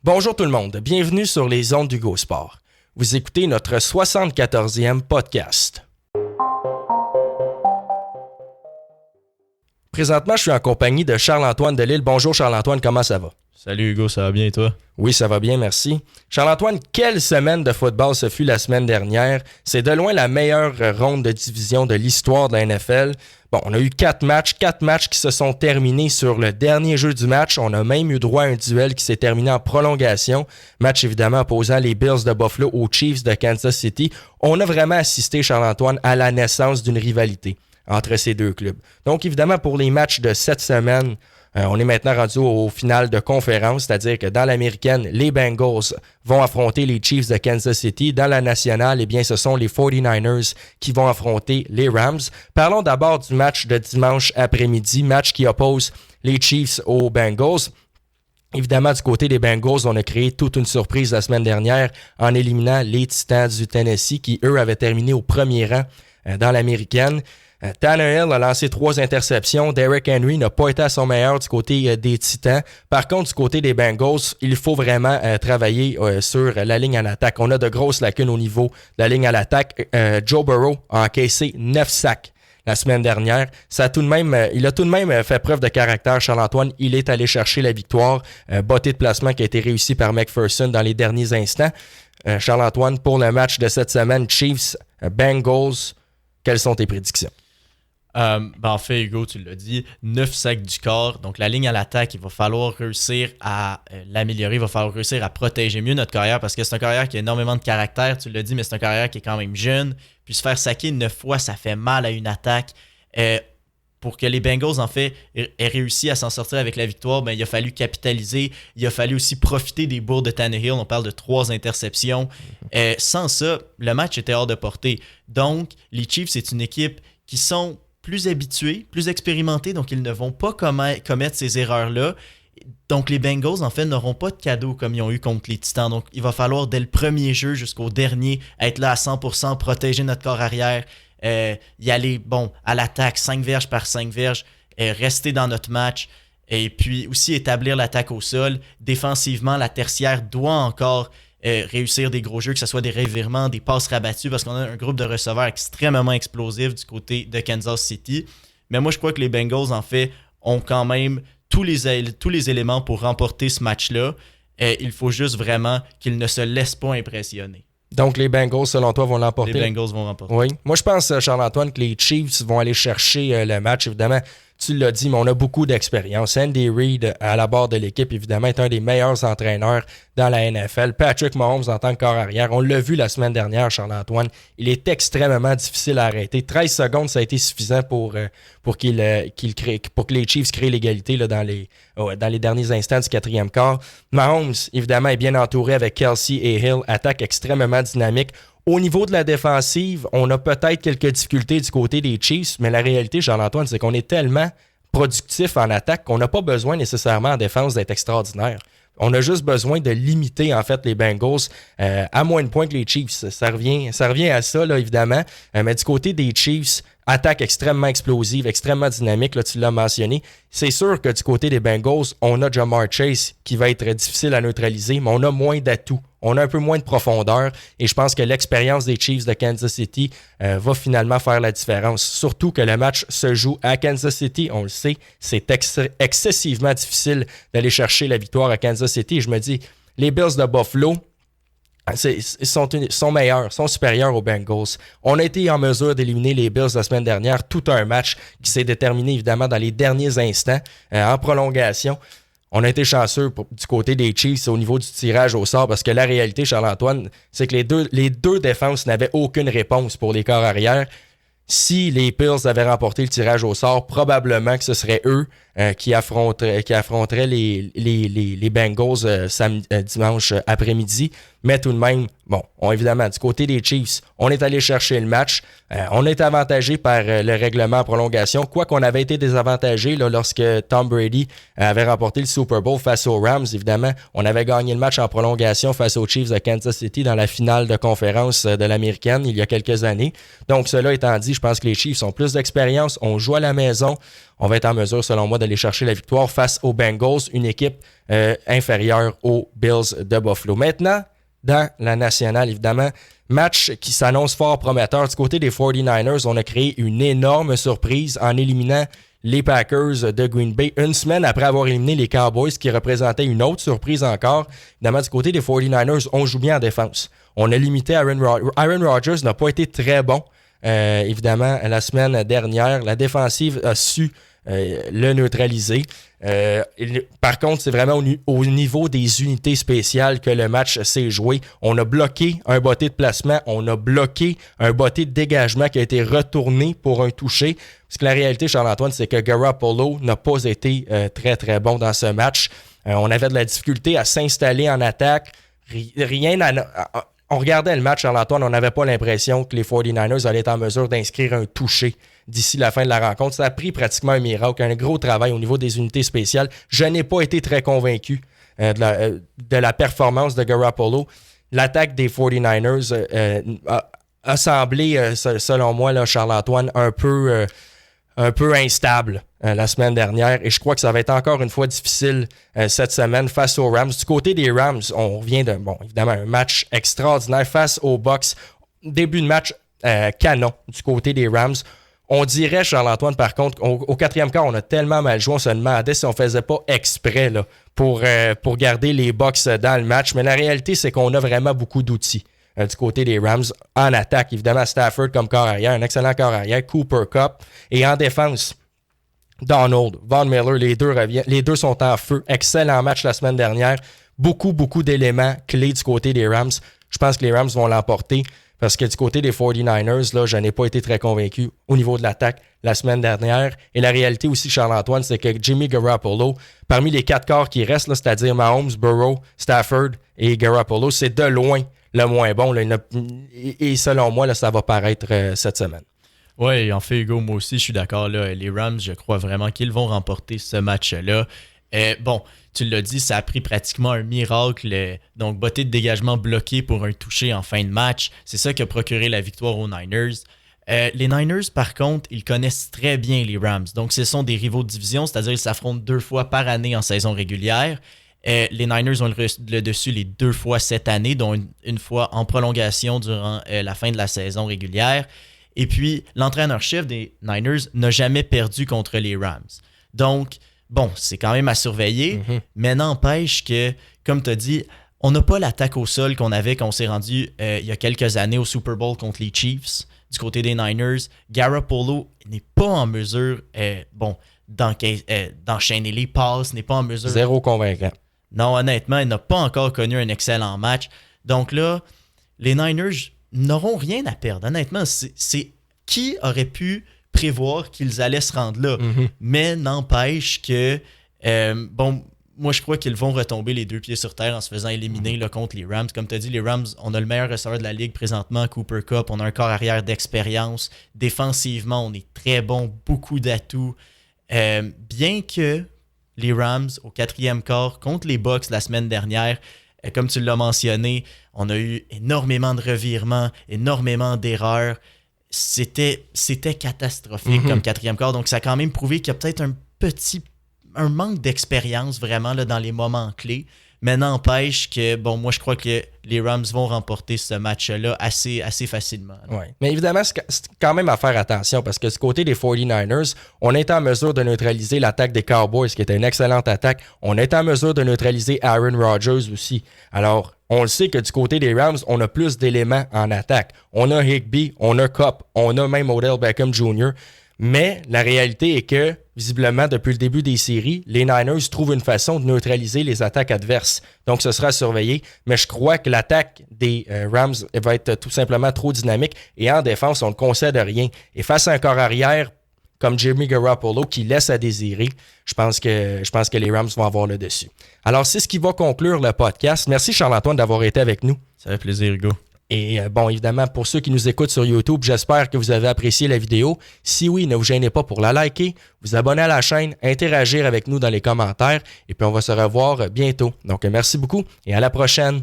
Bonjour tout le monde, bienvenue sur les ondes d'Hugo Sport. Vous écoutez notre 74e podcast. Présentement, je suis en compagnie de Charles-Antoine Delisle. Bonjour Charles-Antoine, comment ça va? Salut Hugo, ça va bien et toi? Oui, ça va bien, merci. Charles-Antoine, quelle semaine de football ce fut la semaine dernière? C'est de loin la meilleure ronde de division de l'histoire de la NFL. Bon, on a eu 4 matchs qui se sont terminés sur le dernier jeu du match. On a même eu droit à un duel qui s'est terminé en prolongation. Match évidemment opposant les Bills de Buffalo aux Chiefs de Kansas City. On a vraiment assisté, Charles-Antoine, à la naissance d'une rivalité entre ces deux clubs. Donc évidemment, pour les matchs de cette semaine, on est maintenant rendu au final de conférence, c'est-à-dire que dans l'américaine, les Bengals vont affronter les Chiefs de Kansas City. Dans la nationale, eh bien, ce sont les 49ers qui vont affronter les Rams. Parlons d'abord du match de dimanche après-midi, match qui oppose les Chiefs aux Bengals. Évidemment, du côté des Bengals, on a créé toute une surprise la semaine dernière en éliminant les Titans du Tennessee qui, eux, avaient terminé au premier rang dans l'américaine. Tannehill a lancé 3 interceptions. Derrick Henry n'a pas été à son meilleur du côté des Titans. Par contre, du côté des Bengals, il faut vraiment travailler sur la ligne en attaque. On a de grosses lacunes au niveau de la ligne à l'attaque. Joe Burrow a encaissé 9 sacs la semaine dernière. Il a tout de même fait preuve de caractère, Charles-Antoine. Il est allé chercher la victoire. Bottée de placement qui a été réussi par McPherson dans les derniers instants. Charles-Antoine, pour le match de cette semaine, Chiefs-Bengals, quelles sont tes prédictions? En fait, Hugo, tu l'as dit, 9 sacs du corps. Donc, la ligne à l'attaque, il va falloir réussir à l'améliorer. Il va falloir réussir à protéger mieux notre carrière parce que c'est un carrière qui a énormément de caractère. Tu l'as dit, mais c'est un carrière qui est quand même jeune. Puis se faire saquer 9 fois, ça fait mal à une attaque. Pour que les Bengals, en fait, aient réussi à s'en sortir avec la victoire, il a fallu capitaliser. Il a fallu aussi profiter des bourres de Tannehill. On parle de 3 interceptions. Sans ça, le match était hors de portée. Donc, les Chiefs, c'est une équipe qui sont plus habitués, plus expérimentés, donc ils ne vont pas commettre ces erreurs-là. Donc les Bengals, en fait, n'auront pas de cadeau comme ils ont eu contre les Titans. Donc il va falloir, dès le premier jeu jusqu'au dernier, être là à 100%, protéger notre corps arrière, y aller à l'attaque, 5 verges par 5 verges, rester dans notre match, et puis aussi établir l'attaque au sol. Défensivement, la tertiaire doit encore réussir des gros jeux, que ce soit des revirements, des passes rabattues, parce qu'on a un groupe de receveurs extrêmement explosif du côté de Kansas City. Mais moi, je crois que les Bengals, en fait, ont quand même tous les éléments pour remporter ce match-là. Il faut juste vraiment qu'ils ne se laissent pas impressionner. Donc, les Bengals, selon toi, vont l'emporter? Les Bengals vont remporter. Oui. Moi, je pense, Charles-Antoine, que les Chiefs vont aller chercher le match, évidemment. Tu l'as dit, mais on a beaucoup d'expérience. Andy Reid, à la barre de l'équipe, évidemment, est un des meilleurs entraîneurs dans la NFL. Patrick Mahomes, en tant que corps arrière, on l'a vu la semaine dernière, Charles-Antoine. Il est extrêmement difficile à arrêter. 13 secondes, ça a été suffisant pour que les Chiefs créent l'égalité là, dans les derniers instants du 4e quart. Mahomes, évidemment, est bien entouré avec Kelsey et Hill. Attaque extrêmement dynamique. Au niveau de la défensive, on a peut-être quelques difficultés du côté des Chiefs, mais la réalité, Charles-Antoine, c'est qu'on est tellement productif en attaque qu'on n'a pas besoin nécessairement en défense d'être extraordinaire. On a juste besoin de limiter, en fait, les Bengals à moins de points que les Chiefs. Ça revient à ça, là, évidemment. Mais du côté des Chiefs, attaque extrêmement explosive, extrêmement dynamique, là, tu l'as mentionné. C'est sûr que du côté des Bengals, on a Ja'Marr Chase qui va être difficile à neutraliser, mais on a moins d'atouts. On a un peu moins de profondeur et je pense que l'expérience des Chiefs de Kansas City va finalement faire la différence. Surtout que le match se joue à Kansas City, on le sait, c'est excessivement difficile d'aller chercher la victoire à Kansas City. Et je me dis, les Bills de Buffalo sont meilleurs, sont supérieurs aux Bengals. On a été en mesure d'éliminer les Bills la semaine dernière, tout un match qui s'est déterminé évidemment dans les derniers instants en prolongation. On a été chanceux du côté des Chiefs au niveau du tirage au sort parce que la réalité, Charles-Antoine, c'est que les deux défenses n'avaient aucune réponse pour les corps arrière. Si les Bills avaient remporté le tirage au sort, probablement que ce serait eux qui affronteraient les Bengals dimanche après-midi. Mais tout de même, évidemment, du côté des Chiefs, on est allé chercher le match. On est avantagé par le règlement en prolongation, quoiqu'on avait été désavantagé là, lorsque Tom Brady avait remporté le Super Bowl face aux Rams. Évidemment, on avait gagné le match en prolongation face aux Chiefs de Kansas City dans la finale de conférence de l'Américaine il y a quelques années. Donc, cela étant dit, je pense que les Chiefs ont plus d'expérience. On joue à la maison. on va être en mesure, selon moi, d'aller chercher la victoire face aux Bengals, une équipe inférieure aux Bills de Buffalo. Maintenant, dans la nationale, évidemment, match qui s'annonce fort prometteur. Du côté des 49ers, on a créé une énorme surprise en éliminant les Packers de Green Bay une semaine après avoir éliminé les Cowboys, qui représentaient une autre surprise encore. Évidemment, du côté des 49ers, on joue bien en défense. On a limité Aaron Rodgers, n'a pas été très bon. Évidemment, la semaine dernière, la défensive a su le neutraliser. Par contre, c'est vraiment au niveau des unités spéciales que le match s'est joué. On a bloqué un botté de placement, on a bloqué un botté de dégagement qui a été retourné pour un toucher. Parce que la réalité, Charles-Antoine, c'est que Garoppolo n'a pas été très, très bon dans ce match. On avait de la difficulté à s'installer en attaque. On regardait le match, Charles-Antoine, on n'avait pas l'impression que les 49ers allaient être en mesure d'inscrire un toucher d'ici la fin de la rencontre. Ça a pris pratiquement un miracle, un gros travail au niveau des unités spéciales. Je n'ai pas été très convaincu de la performance de Garoppolo. L'attaque des 49ers a semblé, selon moi, là, Charles-Antoine, un peu instable la semaine dernière, et je crois que ça va être encore une fois difficile cette semaine face aux Rams. Du côté des Rams, on revient de, évidemment, un match extraordinaire face aux Bucs. Début de match canon du côté des Rams. On dirait, Charles-Antoine, par contre, au quatrième quart, on a tellement mal joué, on se demandait si on faisait pas exprès là, pour garder les Bucs dans le match. Mais la réalité, c'est qu'on a vraiment beaucoup d'outils du côté des Rams. En attaque, évidemment, Stafford comme corps arrière, un excellent corps arrière, Cooper Kupp. Et en défense, Donald, Von Miller, les deux sont en feu. Excellent match la semaine dernière. Beaucoup d'éléments clés du côté des Rams. Je pense que les Rams vont l'emporter parce que du côté des 49ers, là, je n'ai pas été très convaincu au niveau de l'attaque la semaine dernière. Et la réalité aussi, Charles-Antoine, c'est que Jimmy Garoppolo, parmi les 4 corps qui restent, là, c'est-à-dire Mahomes, Burrow, Stafford et Garoppolo, c'est de loin le moins bon. Là, et selon moi, là, ça va paraître cette semaine. Oui, en fait, Hugo, moi aussi, je suis d'accord. Là, les Rams, je crois vraiment qu'ils vont remporter ce match-là. Bon, tu l'as dit, ça a pris pratiquement un miracle. Donc, botté de dégagement bloqué pour un toucher en fin de match. C'est ça qui a procuré la victoire aux Niners. Les Niners, par contre, ils connaissent très bien les Rams. Donc, ce sont des rivaux de division, c'est-à-dire qu'ils s'affrontent 2 fois par année en saison régulière. Les Niners ont le dessus les 2 fois cette année, dont une fois en prolongation durant la fin de la saison régulière. Et puis, l'entraîneur-chef des Niners n'a jamais perdu contre les Rams. Donc, bon, c'est quand même à surveiller, mais n'empêche que, comme tu as dit, on n'a pas l'attaque au sol qu'on avait quand on s'est rendu il y a quelques années au Super Bowl contre les Chiefs. Du côté des Niners, Garoppolo n'est pas en mesure d'enchaîner les passes, n'est pas en mesure... Zéro convaincant. Non, honnêtement, il n'a pas encore connu un excellent match. Donc là, les Niners n'auront rien à perdre. Honnêtement, c'est qui aurait pu prévoir qu'ils allaient se rendre là? Mais n'empêche que, moi, je crois qu'ils vont retomber les 2 pieds sur terre en se faisant éliminer là, contre les Rams. Comme tu as dit, les Rams, on a le meilleur receveur de la ligue présentement, Cooper Kupp. On a un corps arrière d'expérience. Défensivement, on est très bon, beaucoup d'atouts. Bien que les Rams, au 4e quart, contre les Bucs la semaine dernière, comme tu l'as mentionné, on a eu énormément de revirements, énormément d'erreurs. C'était catastrophique comme 4e quart. Donc, ça a quand même prouvé qu'il y a peut-être un manque d'expérience vraiment là, dans les moments clés. Mais n'empêche que, moi, je crois que les Rams vont remporter ce match-là assez facilement. Oui, mais évidemment, c'est quand même à faire attention parce que du côté des 49ers, on est en mesure de neutraliser l'attaque des Cowboys, qui était une excellente attaque. On est en mesure de neutraliser Aaron Rodgers aussi. Alors, on le sait que du côté des Rams, on a plus d'éléments en attaque. On a Higbee, on a Kupp, on a même Odell Beckham Jr., mais la réalité est que, visiblement, depuis le début des séries, les Niners trouvent une façon de neutraliser les attaques adverses. Donc, ce sera à surveiller. Mais je crois que l'attaque des Rams va être tout simplement trop dynamique. Et en défense, on ne concède rien. Et face à un corps arrière comme Jimmy Garoppolo qui laisse à désirer, je pense que les Rams vont avoir le dessus. Alors, c'est ce qui va conclure le podcast. Merci Charles-Antoine d'avoir été avec nous. Ça fait plaisir, Hugo. Et évidemment, pour ceux qui nous écoutent sur YouTube, j'espère que vous avez apprécié la vidéo. Si oui, ne vous gênez pas pour la liker, vous abonner à la chaîne, interagir avec nous dans les commentaires, et puis on va se revoir bientôt. Donc, merci beaucoup et à la prochaine.